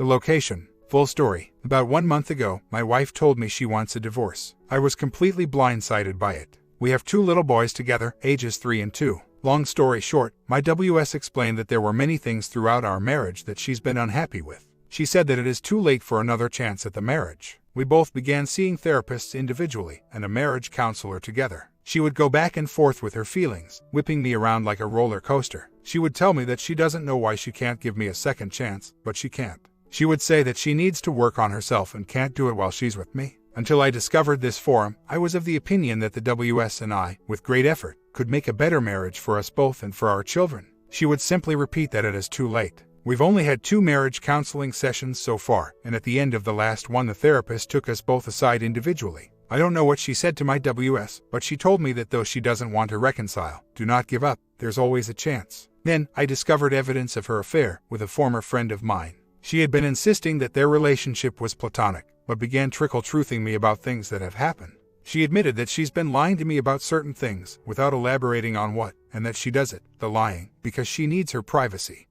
The location. Full story. About 1 month ago, my wife told me she wants a divorce. I was completely blindsided by it. We have 2 little boys together, ages 3 and 2. Long story short, my WS explained that there were many things throughout our marriage that she's been unhappy with. She said that it is too late for another chance at the marriage. We both began seeing therapists individually and a marriage counselor together. She would go back and forth with her feelings, whipping me around like a roller coaster. She would tell me that she doesn't know why she can't give me a second chance, but she can't. She would say that she needs to work on herself and can't do it while she's with me. Until I discovered this forum, I was of the opinion that the WS and I, with great effort, could make a better marriage for us both and for our children. She would simply repeat that it is too late. We've only had 2 marriage counseling sessions so far, and at the end of the last one the therapist took us both aside individually. I don't know what she said to my WS, but she told me that though she doesn't want to reconcile, do not give up, there's always a chance. Then, I discovered evidence of her affair with a former friend of mine. She had been insisting that their relationship was platonic, but began trickle-truthing me about things that have happened. She admitted that she's been lying to me about certain things, without elaborating on what, and that she does it, the lying, because she needs her privacy.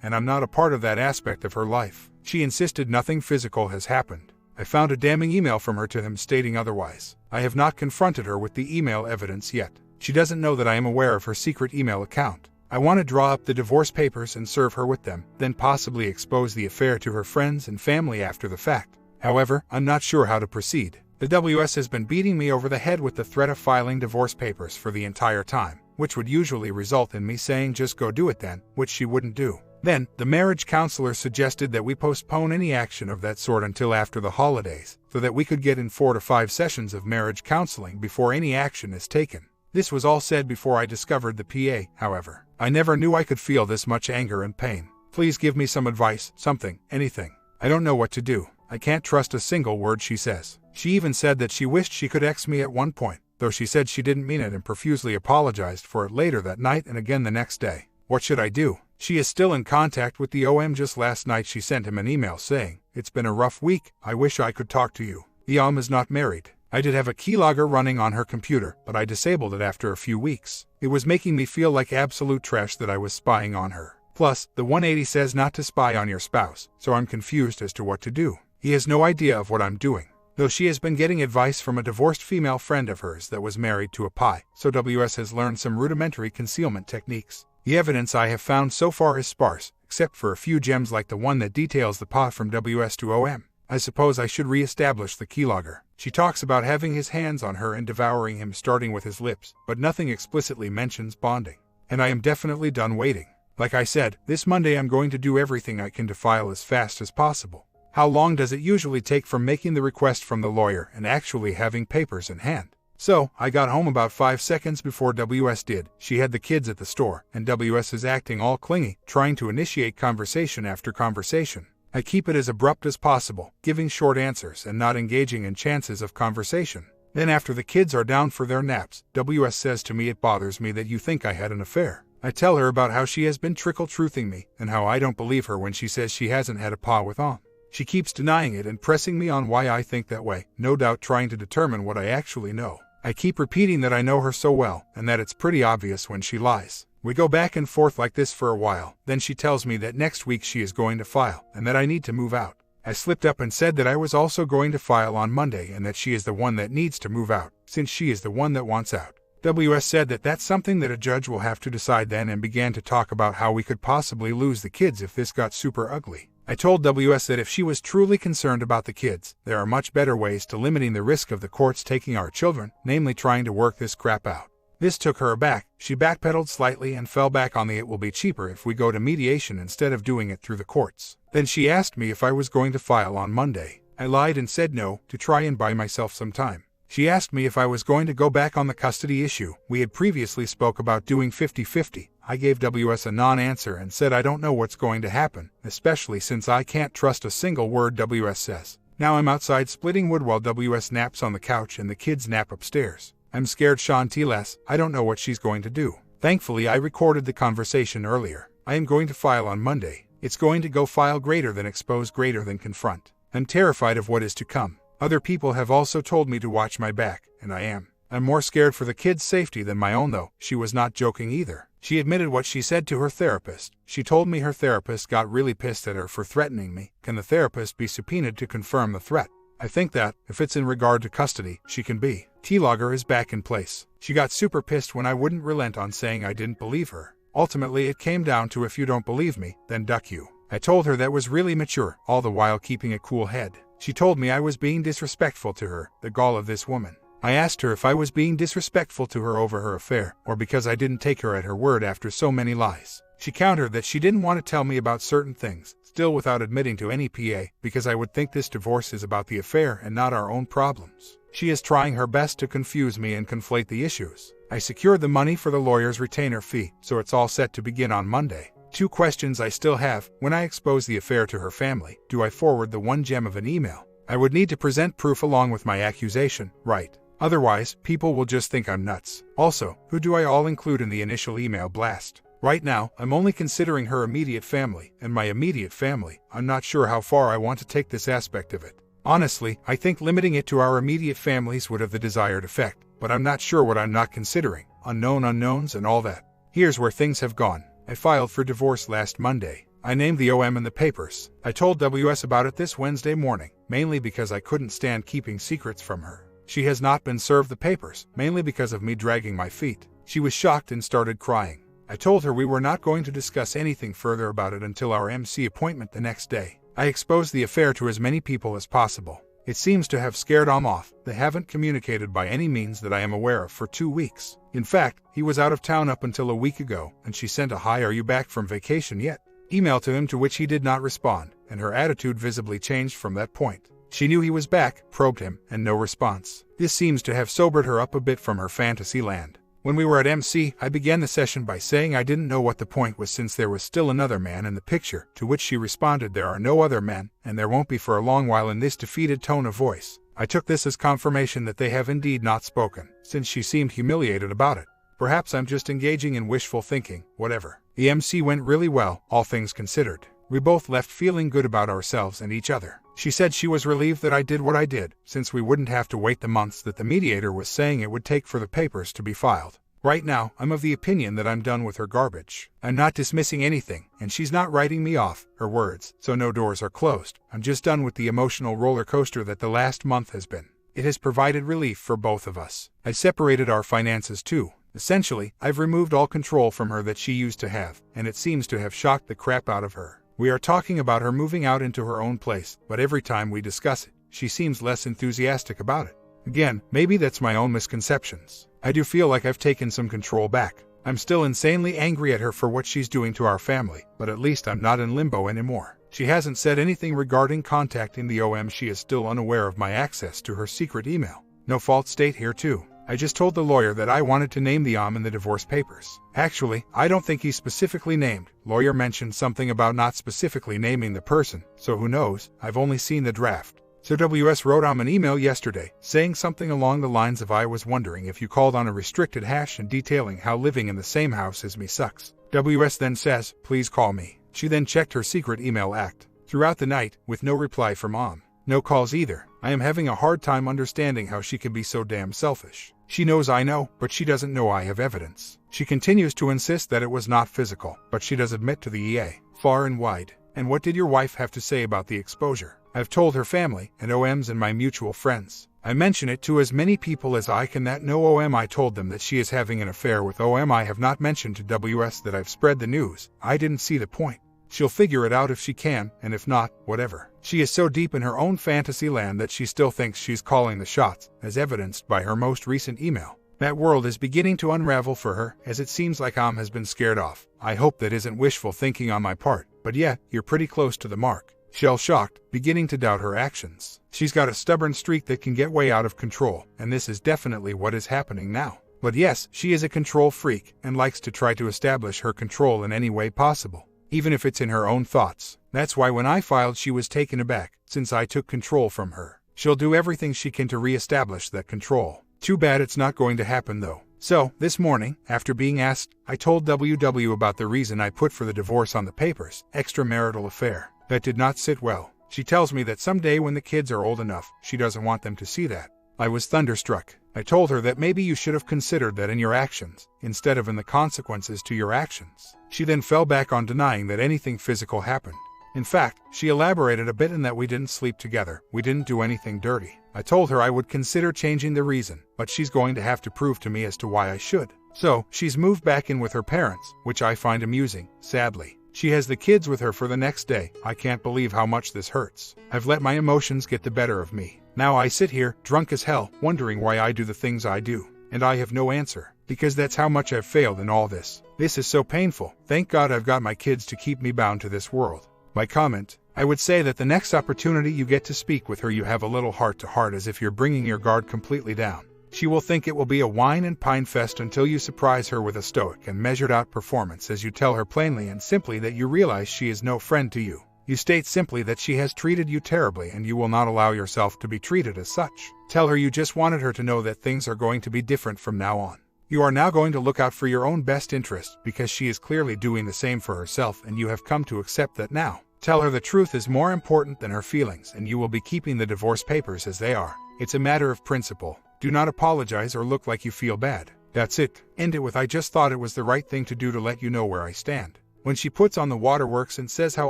And I'm not a part of that aspect of her life. She insisted nothing physical has happened. I found a damning email from her to him stating otherwise. I have not confronted her with the email evidence yet. She doesn't know that I am aware of her secret email account. I want to draw up the divorce papers and serve her with them, then possibly expose the affair to her friends and family after the fact. However, I'm not sure how to proceed. The WS has been beating me over the head with the threat of filing divorce papers for the entire time, which would usually result in me saying just go do it then, which she wouldn't do. Then, the marriage counselor suggested that we postpone any action of that sort until after the holidays, so that we could get in 4 to 5 sessions of marriage counseling before any action is taken. This was all said before I discovered the PA, however. I never knew I could feel this much anger and pain. Please give me some advice, something, anything. I don't know what to do. I can't trust a single word she says. She even said that she wished she could X me at one point, though she said she didn't mean it and profusely apologized for it later that night and again the next day. What should I do? She is still in contact with the OM. Just last night she sent him an email saying, "It's been a rough week, I wish I could talk to you." The OM is not married. I did have a keylogger running on her computer, but I disabled it after a few weeks. It was making me feel like absolute trash that I was spying on her. Plus, the 180 says not to spy on your spouse, so I'm confused as to what to do. He has no idea of what I'm doing. Though she has been getting advice from a divorced female friend of hers that was married to a PI, so WS has learned some rudimentary concealment techniques. The evidence I have found so far is sparse, except for a few gems like the one that details the PA from WS to OM. I suppose I should re-establish the keylogger. She talks about having his hands on her and devouring him starting with his lips, but nothing explicitly mentions bonding. And I am definitely done waiting. Like I said, this Monday I'm going to do everything I can to file as fast as possible. How long does it usually take from making the request from the lawyer and actually having papers in hand? So, I got home about 5 seconds before WS did. She had the kids at the store, and WS is acting all clingy, trying to initiate conversation after conversation. I keep it as abrupt as possible, giving short answers and not engaging in chances of conversation. Then after the kids are down for their naps, WS says to me, "It bothers me that you think I had an affair." I tell her about how she has been trickle-truthing me, and how I don't believe her when she says she hasn't had a PA with OM. She keeps denying it and pressing me on why I think that way, no doubt trying to determine what I actually know. I keep repeating that I know her so well, and that it's pretty obvious when she lies. We go back and forth like this for a while, then she tells me that next week she is going to file, and that I need to move out. I slipped up and said that I was also going to file on Monday and that she is the one that needs to move out, since she is the one that wants out. WS said that that's something that a judge will have to decide then, and began to talk about how we could possibly lose the kids if this got super ugly. I told WS that if she was truly concerned about the kids, there are much better ways to limiting the risk of the courts taking our children, namely trying to work this crap out. This took her aback. She backpedaled slightly and fell back on the "it will be cheaper if we go to mediation instead of doing it through the courts." Then she asked me if I was going to file on Monday. I lied and said no, to try and buy myself some time. She asked me if I was going to go back on the custody issue. We had previously spoke about doing 50-50. I gave WS a non-answer and said I don't know what's going to happen, especially since I can't trust a single word WS says. Now I'm outside splitting wood while WS naps on the couch and the kids nap upstairs. I'm scared Shantilas. I don't know what she's going to do. Thankfully I recorded the conversation earlier. I am going to file on Monday. It's going to go file greater than expose, greater than confront. I'm terrified of what is to come. Other people have also told me to watch my back, and I am. I'm more scared for the kids' safety than my own though. She was not joking either. She admitted what she said to her therapist. She told me her therapist got really pissed at her for threatening me. Can the therapist be subpoenaed to confirm the threat? I think that, if it's in regard to custody, she can be. T-Logger is back in place. She got super pissed when I wouldn't relent on saying I didn't believe her. Ultimately, it came down to if you don't believe me, then duck you. I told her that was really mature, all the while keeping a cool head. She told me I was being disrespectful to her, the gall of this woman. I asked her if I was being disrespectful to her over her affair, or because I didn't take her at her word after so many lies. She countered that she didn't want to tell me about certain things, still without admitting to any PA, because I would think this divorce is about the affair and not our own problems. She is trying her best to confuse me and conflate the issues. I secured the money for the lawyer's retainer fee, so it's all set to begin on Monday. 2 questions I still have. When I expose the affair to her family, do I forward the one gem of an email? I would need to present proof along with my accusation, right? Otherwise, people will just think I'm nuts. Also, who do I all include in the initial email blast? Right now, I'm only considering her immediate family, and my immediate family. I'm not sure how far I want to take this aspect of it. Honestly, I think limiting it to our immediate families would have the desired effect, but I'm not sure what I'm not considering. Unknown unknowns and all that. Here's where things have gone. I filed for divorce last Monday. I named the OM in the papers. I told WS about it this Wednesday morning, mainly because I couldn't stand keeping secrets from her. She has not been served the papers, mainly because of me dragging my feet. She was shocked and started crying. I told her we were not going to discuss anything further about it until our MC appointment the next day. I exposed the affair to as many people as possible. It seems to have scared Om off. They haven't communicated by any means that I am aware of for 2 weeks. In fact, he was out of town up until a week ago, and she sent a "Hi, are you back from vacation yet?" email to him, to which he did not respond, and her attitude visibly changed from that point. She knew he was back, probed him, and no response. This seems to have sobered her up a bit from her fantasy land. When we were at MC, I began the session by saying I didn't know what the point was since there was still another man in the picture, to which she responded, "There are no other men, and there won't be for a long while," in this defeated tone of voice. I took this as confirmation that they have indeed not spoken, since she seemed humiliated about it. Perhaps I'm just engaging in wishful thinking, whatever. The MC went really well, all things considered. We both left feeling good about ourselves and each other. She said she was relieved that I did what I did, since we wouldn't have to wait the months that the mediator was saying it would take for the papers to be filed. Right now, I'm of the opinion that I'm done with her garbage. I'm not dismissing anything, and she's not writing me off, her words, so no doors are closed. I'm just done with the emotional roller coaster that the last month has been. It has provided relief for both of us. I separated our finances too. Essentially, I've removed all control from her that she used to have, and it seems to have shocked the crap out of her. We are talking about her moving out into her own place, but every time we discuss it, she seems less enthusiastic about it. Again, maybe that's my own misconceptions. I do feel like I've taken some control back. I'm still insanely angry at her for what she's doing to our family, but at least I'm not in limbo anymore. She hasn't said anything regarding contacting the OM. She is still unaware of my access to her secret email. No fault state here too. I just told the lawyer that I wanted to name the OM in the divorce papers. Actually, I don't think he's specifically named. Lawyer mentioned something about not specifically naming the person, so who knows? I've only seen the draft. So WS wrote OM an email yesterday, saying something along the lines of, "I was wondering if you called on a restricted hash," and detailing how living in the same house as me sucks. WS then says, "Please call me." She then checked her secret email act throughout the night, with no reply from OM. No calls either. I am having a hard time understanding how she can be so damn selfish. She knows I know, but she doesn't know I have evidence. She continues to insist that it was not physical, but she does admit to the EA, far and wide. And what did your wife have to say about the exposure? I've told her family, and OMs and my mutual friends. I mention it to as many people as I can that know OM. I told them that she is having an affair with OM. I have not mentioned to WS that I've spread the news. I didn't see the point. She'll figure it out if she can, and if not, whatever. She is so deep in her own fantasy land that she still thinks she's calling the shots, as evidenced by her most recent email. That world is beginning to unravel for her, as it seems like OM has been scared off. I hope that isn't wishful thinking on my part, but yeah, you're pretty close to the mark. Shell-shocked, beginning to doubt her actions. She's got a stubborn streak that can get way out of control, and this is definitely what is happening now. But yes, she is a control freak, and likes to try to establish her control in any way possible, even if it's in her own thoughts. That's why when I filed she was taken aback, since I took control from her. She'll do everything she can to re-establish that control. Too bad it's not going to happen though. So, this morning, after being asked, I told WW about the reason I put for the divorce on the papers, extramarital affair. That did not sit well. She tells me that someday when the kids are old enough, she doesn't want them to see that. I was thunderstruck. I told her that maybe you should have considered that in your actions, instead of in the consequences to your actions. She then fell back on denying that anything physical happened. In fact, she elaborated a bit in that we didn't sleep together, we didn't do anything dirty. I told her I would consider changing the reason, but she's going to have to prove to me as to why I should. So, she's moved back in with her parents, which I find amusing, sadly. She has the kids with her for the next day. I can't believe how much this hurts. I've let my emotions get the better of me. Now I sit here, drunk as hell, wondering why I do the things I do. And I have no answer, because that's how much I've failed in all this. This is so painful. Thank God I've got my kids to keep me bound to this world. My comment: I would say that the next opportunity you get to speak with her, you have a little heart-to-heart as if you're bringing your guard completely down. She will think it will be a wine and pine fest until you surprise her with a stoic and measured-out performance as you tell her plainly and simply that you realize she is no friend to you. You state simply that she has treated you terribly and you will not allow yourself to be treated as such. Tell her you just wanted her to know that things are going to be different from now on. You are now going to look out for your own best interest because she is clearly doing the same for herself and you have come to accept that now. Tell her the truth is more important than her feelings and you will be keeping the divorce papers as they are. It's a matter of principle. Do not apologize or look like you feel bad. That's it. End it with I just thought it was the right thing to do to let you know where I stand. When she puts on the waterworks and says how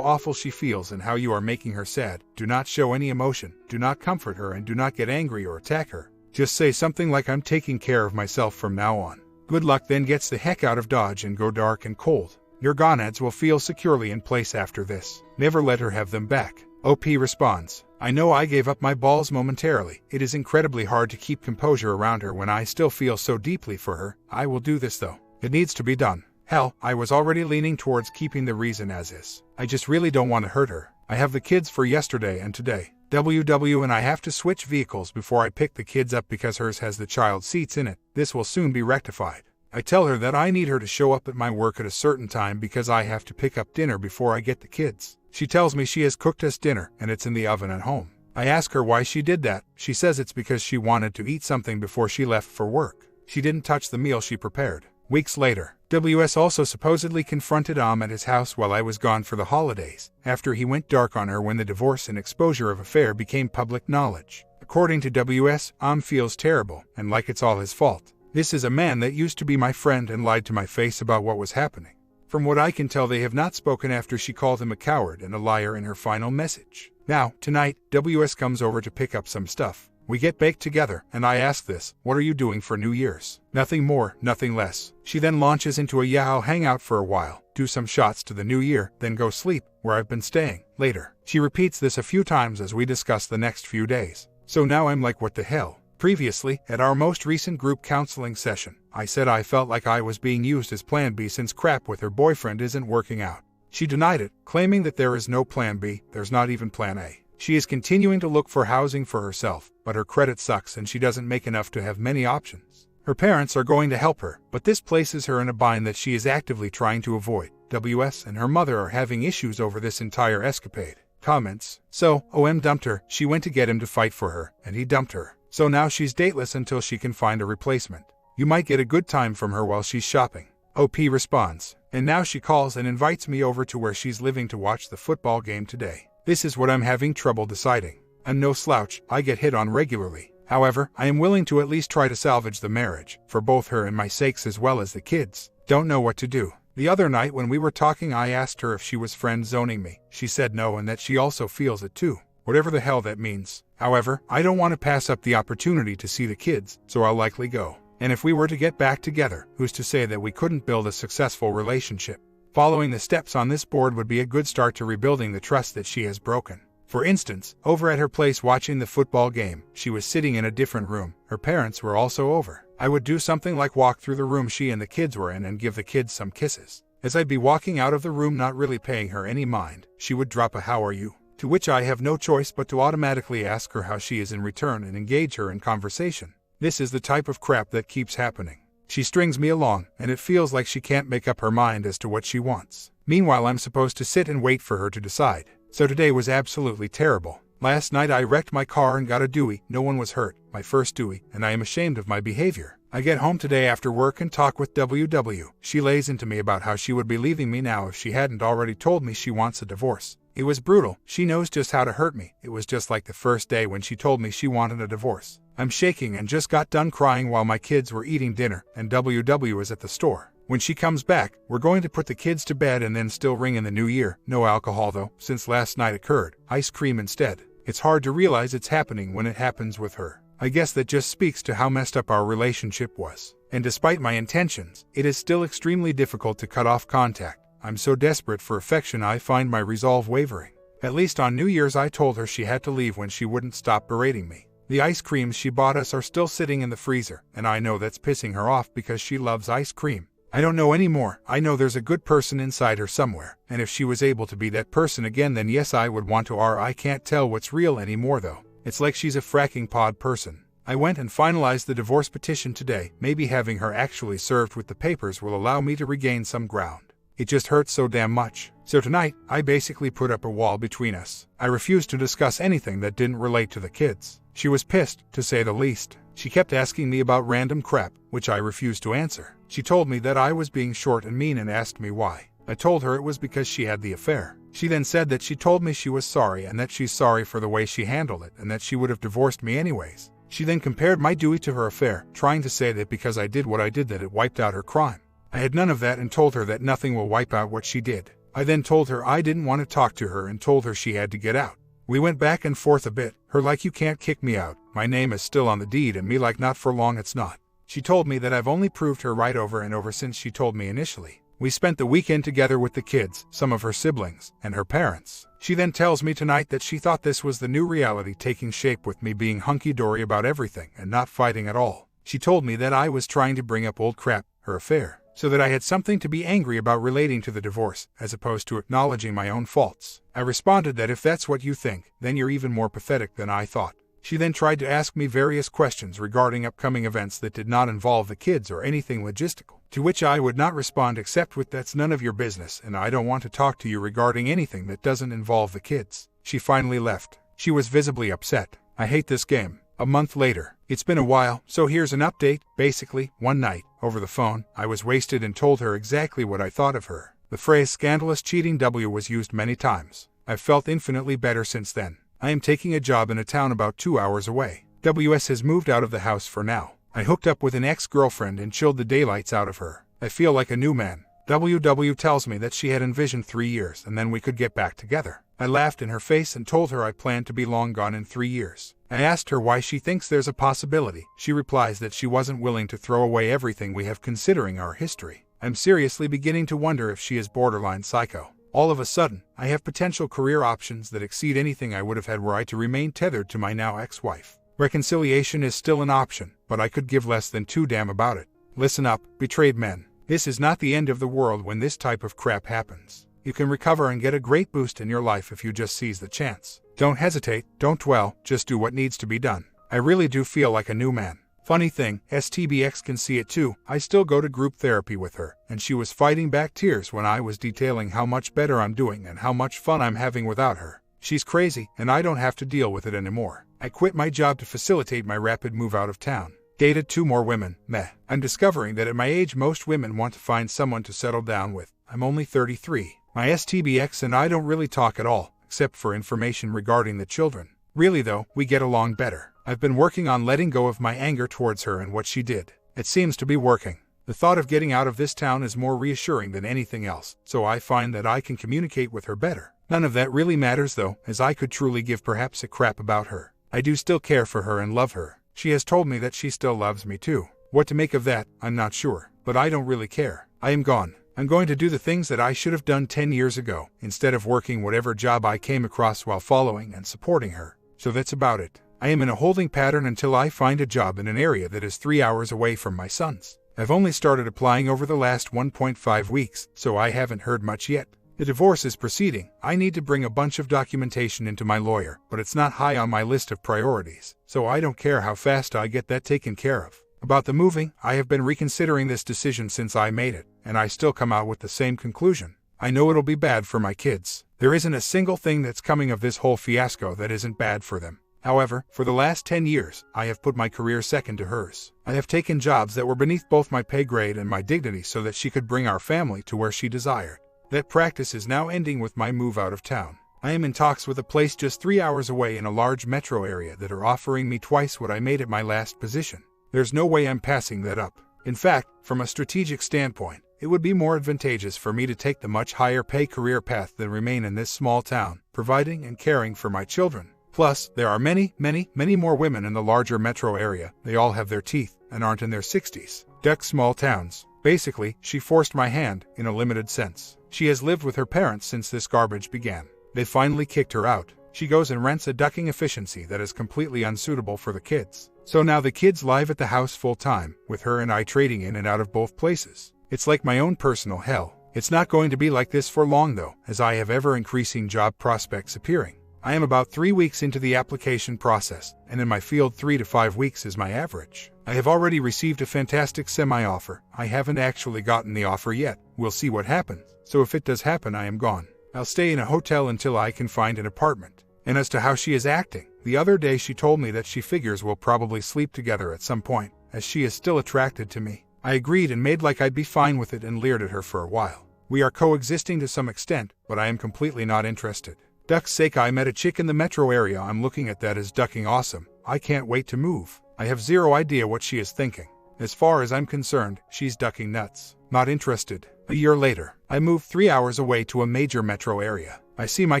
awful she feels and how you are making her sad, do not show any emotion, do not comfort her and do not get angry or attack her. Just say something like I'm taking care of myself from now on. Good luck then gets the heck out of Dodge and go dark and cold. Your gonads will feel securely in place after this. Never let her have them back. OP responds: I know I gave up my balls momentarily. It is incredibly hard to keep composure around her when I still feel so deeply for her. I will do this though. It needs to be done. Hell, I was already leaning towards keeping the reason as is. I just really don't want to hurt her. I have the kids for yesterday and today. And I have to switch vehicles before I pick the kids up because hers has the child seats in it. This will soon be rectified. I tell her that I need her to show up at my work at a certain time because I have to pick up dinner before I get the kids. She tells me she has cooked us dinner and it's in the oven at home. I ask her why she did that. She says it's because she wanted to eat something before she left for work. She didn't touch the meal she prepared. Weeks later, WS also supposedly confronted at his house while I was gone for the holidays, after he went dark on her when the divorce and exposure of affair became public knowledge. According to WS, feels terrible and like it's all his fault. This is a man that used to be my friend and lied to my face about what was happening. From what I can tell, they have not spoken after she called him a coward and a liar in her final message. Now, tonight, WS comes over to pick up some stuff. We get baked together, and I ask this: what are you doing for New Year's? Nothing more, nothing less. She then launches into a I'll hang out for a while, do some shots to the new year, then go sleep, where I've been staying, later. She repeats this a few times as we discuss the next few days. So now I'm like, what the hell? Previously, at our most recent group counseling session, I said I felt like I was being used as plan B since crap with her boyfriend isn't working out. She denied it, claiming that there is no plan B, there's not even plan A. She is continuing to look for housing for herself, but her credit sucks and she doesn't make enough to have many options. Her parents are going to help her, but this places her in a bind that she is actively trying to avoid. WS and her mother are having issues over this entire escapade. Comments: so, OM dumped her, she went to get him to fight for her, and he dumped her. So now she's dateless until she can find a replacement. You might get a good time from her while she's shopping. OP responds: and now she calls and invites me over to where she's living to watch the football game today. This is what I'm having trouble deciding. I'm no slouch, I get hit on regularly. However, I am willing to at least try to salvage the marriage, for both her and my sakes as well as the kids. Don't know what to do. The other night when we were talking, I asked her if she was friend zoning me. She said no and that she also feels it too. Whatever the hell that means. However, I don't want to pass up the opportunity to see the kids, so I'll likely go. And if we were to get back together, who's to say that we couldn't build a successful relationship? Following the steps on this board would be a good start to rebuilding the trust that she has broken. For instance, over at her place watching the football game, she was sitting in a different room. Her parents were also over. I would do something like walk through the room she and the kids were in and give the kids some kisses. As I'd be walking out of the room not really paying her any mind, she would drop a "how are you?" to which I have no choice but to automatically ask her how she is in return and engage her in conversation. This is the type of crap that keeps happening. She strings me along, and it feels like she can't make up her mind as to what she wants. Meanwhile, I'm supposed to sit and wait for her to decide. So today was absolutely terrible. Last night I wrecked my car and got a Dewey. No one was hurt, my first Dewey, and I am ashamed of my behavior. I get home today after work and talk with WW. She lays into me about how she would be leaving me now if she hadn't already told me she wants a divorce. It was brutal. She knows just how to hurt me. It was just like the first day when she told me she wanted a divorce. I'm shaking and just got done crying while my kids were eating dinner and WW is at the store. When she comes back, we're going to put the kids to bed and then still ring in the new year. No alcohol though, since last night occurred. Ice cream instead. It's hard to realize it's happening when it happens with her. I guess that just speaks to how messed up our relationship was. And despite my intentions, it is still extremely difficult to cut off contact. I'm so desperate for affection I find my resolve wavering. At least on New Year's I told her she had to leave when she wouldn't stop berating me. The ice creams she bought us are still sitting in the freezer, and I know that's pissing her off because she loves ice cream. I don't know anymore. I know there's a good person inside her somewhere, and if she was able to be that person again then yes I would want to. I can't tell what's real anymore though. It's like she's a fracking pod person. I went and finalized the divorce petition today. Maybe having her actually served with the papers will allow me to regain some ground. It just hurts so damn much. So tonight, I basically put up a wall between us. I refused to discuss anything that didn't relate to the kids. She was pissed, to say the least. She kept asking me about random crap, which I refused to answer. She told me that I was being short and mean and asked me why. I told her it was because she had the affair. She then said that she told me she was sorry and that she's sorry for the way she handled it and that she would have divorced me anyways. She then compared my Dewey to her affair, trying to say that because I did what I did that it wiped out her crime. I had none of that and told her that nothing will wipe out what she did. I then told her I didn't want to talk to her and told her she had to get out. We went back and forth a bit, her like you can't kick me out, my name is still on the deed and me like not for long it's not. She told me that I've only proved her right over and over since she told me initially. We spent the weekend together with the kids, some of her siblings, and her parents. She then tells me tonight that she thought this was the new reality taking shape with me being hunky-dory about everything and not fighting at all. She told me that I was trying to bring up old crap, her affair, so that I had something to be angry about relating to the divorce, as opposed to acknowledging my own faults. I responded that if that's what you think, then you're even more pathetic than I thought. She then tried to ask me various questions regarding upcoming events that did not involve the kids or anything logistical, to which I would not respond except with that's none of your business and I don't want to talk to you regarding anything that doesn't involve the kids. She finally left. She was visibly upset. I hate this game. A month later. It's been a while, so here's an update. Basically, one night, over the phone, I was wasted and told her exactly what I thought of her. The phrase scandalous cheating W was used many times. I've felt infinitely better since then. I am taking a job in a town about 2 hours away. WS has moved out of the house for now. I hooked up with an ex-girlfriend and chilled the daylights out of her. I feel like a new man. WW tells me that she had envisioned 3 years and then we could get back together. I laughed in her face and told her I planned to be long gone in 3 years. I asked her why she thinks there's a possibility. She replies that she wasn't willing to throw away everything we have considering our history. I'm seriously beginning to wonder if she is borderline psycho. All of a sudden, I have potential career options that exceed anything I would have had were I to remain tethered to my now ex-wife. Reconciliation is still an option, but I could give less than 2 damn about it. Listen up, betrayed men. This is not the end of the world when this type of crap happens. You can recover and get a great boost in your life if you just seize the chance. Don't hesitate, don't dwell, just do what needs to be done. I really do feel like a new man. Funny thing, STBX can see it too. I still go to group therapy with her, and she was fighting back tears when I was detailing how much better I'm doing and how much fun I'm having without her. She's crazy, and I don't have to deal with it anymore. I quit my job to facilitate my rapid move out of town. Dated 2 more women, meh. I'm discovering that at my age most women want to find someone to settle down with. I'm only 33. My STBX and I don't really talk at all, except for information regarding the children. Really though, we get along better. I've been working on letting go of my anger towards her and what she did. It seems to be working. The thought of getting out of this town is more reassuring than anything else, so I find that I can communicate with her better. None of that really matters though, as I could truly give perhaps a crap about her. I do still care for her and love her. She has told me that she still loves me too. What to make of that, I'm not sure, but I don't really care. I am gone. I'm going to do the things that I should have done 10 years ago, instead of working whatever job I came across while following and supporting her. So that's about it. I am in a holding pattern until I find a job in an area that is 3 hours away from my son's. I've only started applying over the last 1.5 weeks, so I haven't heard much yet. The divorce is proceeding. I need to bring a bunch of documentation into my lawyer, but it's not high on my list of priorities, so I don't care how fast I get that taken care of. About the moving, I have been reconsidering this decision since I made it, and I still come out with the same conclusion. I know it'll be bad for my kids. There isn't a single thing that's coming of this whole fiasco that isn't bad for them. However, for the last 10 years, I have put my career second to hers. I have taken jobs that were beneath both my pay grade and my dignity so that she could bring our family to where she desired. That practice is now ending with my move out of town. I am in talks with a place just 3 hours away in a large metro area that are offering me twice what I made at my last position. There's no way I'm passing that up. In fact, from a strategic standpoint, it would be more advantageous for me to take the much higher pay career path than remain in this small town, providing and caring for my children. Plus, there are many more women in the larger metro area. They all have their teeth and aren't in their 60s. Duck small towns. Basically, she forced my hand, in a limited sense. She has lived with her parents since this garbage began. They finally kicked her out. She goes and rents a ducking efficiency that is completely unsuitable for the kids. So now the kids live at the house full time, with her and I trading in and out of both places. It's like my own personal hell. It's not going to be like this for long though, as I have ever-increasing job prospects appearing. I am about 3 weeks into the application process, and in my field 3 to 5 weeks is my average. I have already received a fantastic semi-offer. I haven't actually gotten the offer yet. We'll see what happens. So if it does happen, I am gone. I'll stay in a hotel until I can find an apartment. And as to how she is acting, the other day she told me that she figures we'll probably sleep together at some point, as she is still attracted to me. I agreed and made like I'd be fine with it and leered at her for a while. We are coexisting to some extent, but I am completely not interested. Duck's sake, I met a chick in the metro area. I'm looking at that as ducking awesome. I can't wait to move. I have zero idea what she is thinking. As far as I'm concerned, she's ducking nuts. Not interested. A year later, I moved 3 hours away to a major metro area. I see my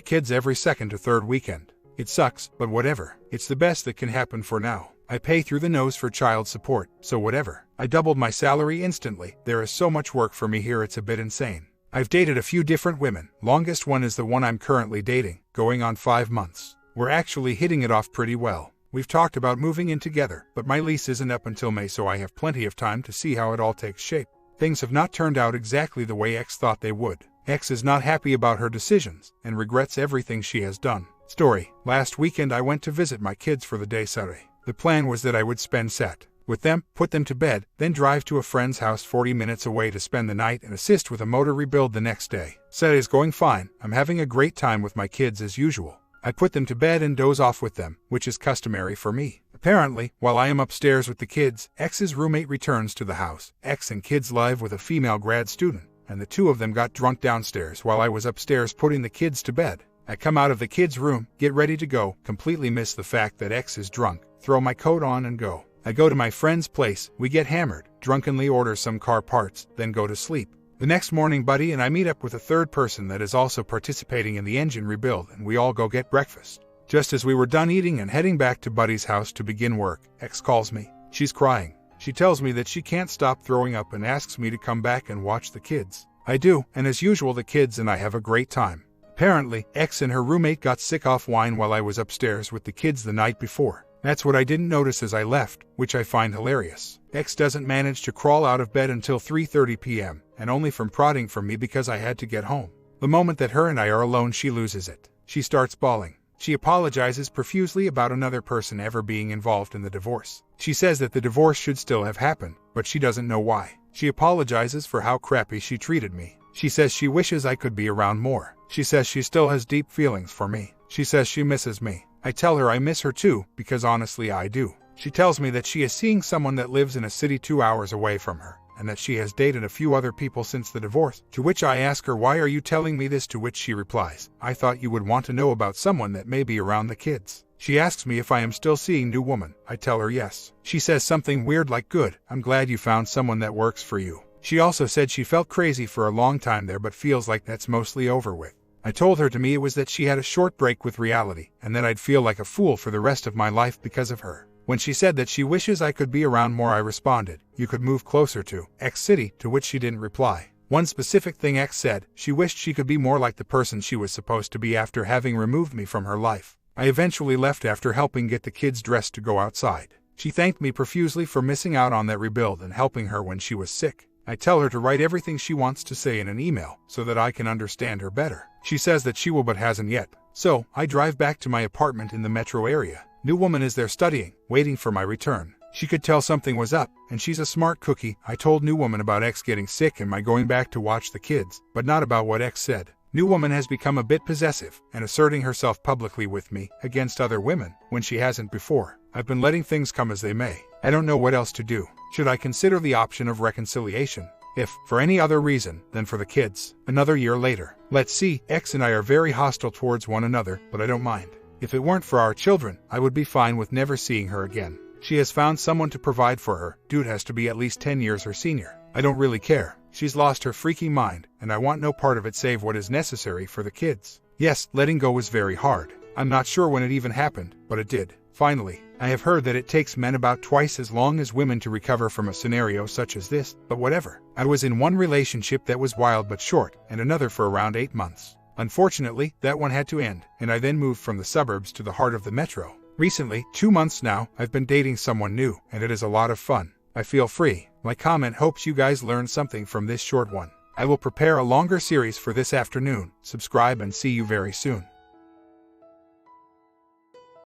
kids every second to third weekend. It sucks, but whatever. It's the best that can happen for now. I pay through the nose for child support, so whatever. I doubled my salary instantly. There is so much work for me here, it's a bit insane. I've dated a few different women. Longest one is the one I'm currently dating, going on 5 months. We're actually hitting it off pretty well. We've talked about moving in together, but my lease isn't up until May, so I have plenty of time to see how it all takes shape. Things have not turned out exactly the way X thought they would. X is not happy about her decisions and regrets everything she has done. Story. Last weekend I went to visit my kids for the day Saturday. The plan was that I would spend Sat with them, put them to bed, then drive to a friend's house 40 minutes away to spend the night and assist with a motor rebuild the next day. Saturday is going fine. I'm having a great time with my kids as usual. I put them to bed and doze off with them, which is customary for me. Apparently, while I am upstairs with the kids, X's roommate returns to the house. X and kids live with a female grad student, and the two of them got drunk downstairs while I was upstairs putting the kids to bed. I come out of the kids' room, get ready to go, completely miss the fact that X is drunk, throw my coat on and go. I go to my friend's place, we get hammered, drunkenly order some car parts, then go to sleep. The next morning Buddy and I meet up with a third person that is also participating in the engine rebuild, and we all go get breakfast. Just as we were done eating and heading back to Buddy's house to begin work, X calls me. She's crying. She tells me that she can't stop throwing up and asks me to come back and watch the kids. I do, and as usual the kids and I have a great time. Apparently, X and her roommate got sick off wine while I was upstairs with the kids the night before. That's what I didn't notice as I left, which I find hilarious. X doesn't manage to crawl out of bed until 3:30 p.m., and only from prodding from me because I had to get home. The moment that her and I are alone, she loses it. She starts bawling. She apologizes profusely about another person ever being involved in the divorce. She says that the divorce should still have happened, but she doesn't know why. She apologizes for how crappy she treated me. She says she wishes I could be around more. She says she still has deep feelings for me. She says she misses me. I tell her I miss her too, because honestly I do. She tells me that she is seeing someone that lives in a city 2 hours away from her, and that she has dated a few other people since the divorce, to which I ask her, why are you telling me this? To which she replies, I thought you would want to know about someone that may be around the kids. She asks me if I am still seeing new woman. I tell her yes. She says something weird like, good, I'm glad you found someone that works for you. She also said she felt crazy for a long time there but feels like that's mostly over with. I told her to me it was that she had a short break with reality, and that I'd feel like a fool for the rest of my life because of her. When she said that she wishes I could be around more, I responded, you could move closer to X city, to which she didn't reply. One specific thing X said, she wished she could be more like the person she was supposed to be after having removed me from her life. I eventually left after helping get the kids dressed to go outside. She thanked me profusely for missing out on that rebuild and helping her when she was sick. I tell her to write everything she wants to say in an email so that I can understand her better. She says that she will but hasn't yet. So, I drive back to my apartment in the metro area. New woman is there studying, waiting for my return. She could tell something was up, and she's a smart cookie. I told new woman about X getting sick and my going back to watch the kids, but not about what X said. New woman has become a bit possessive and asserting herself publicly with me against other women when she hasn't before. I've been letting things come as they may. I don't know what else to do. Should I consider the option of reconciliation? if for any other reason than for the kids. Another year later. Let's see, X and I are very hostile towards one another, but I don't mind. If it weren't for our children, I would be fine with never seeing her again. She has found someone to provide for her. Dude has to be at least 10 years her senior. I don't really care. She's lost her freaking mind, and I want no part of it save what is necessary for the kids. Yes, letting go was very hard. I'm not sure when it even happened, but it did. Finally, I have heard that it takes men about twice as long as women to recover from a scenario such as this, but whatever. I was in one relationship that was wild but short, and another for around 8 months. Unfortunately, that one had to end, and I then moved from the suburbs to the heart of the metro. Recently, 2 months now, I've been dating someone new, and it is a lot of fun. I feel free. My comment hopes you guys learned something from this short one. I will prepare a longer series for this afternoon. Subscribe and see you very soon.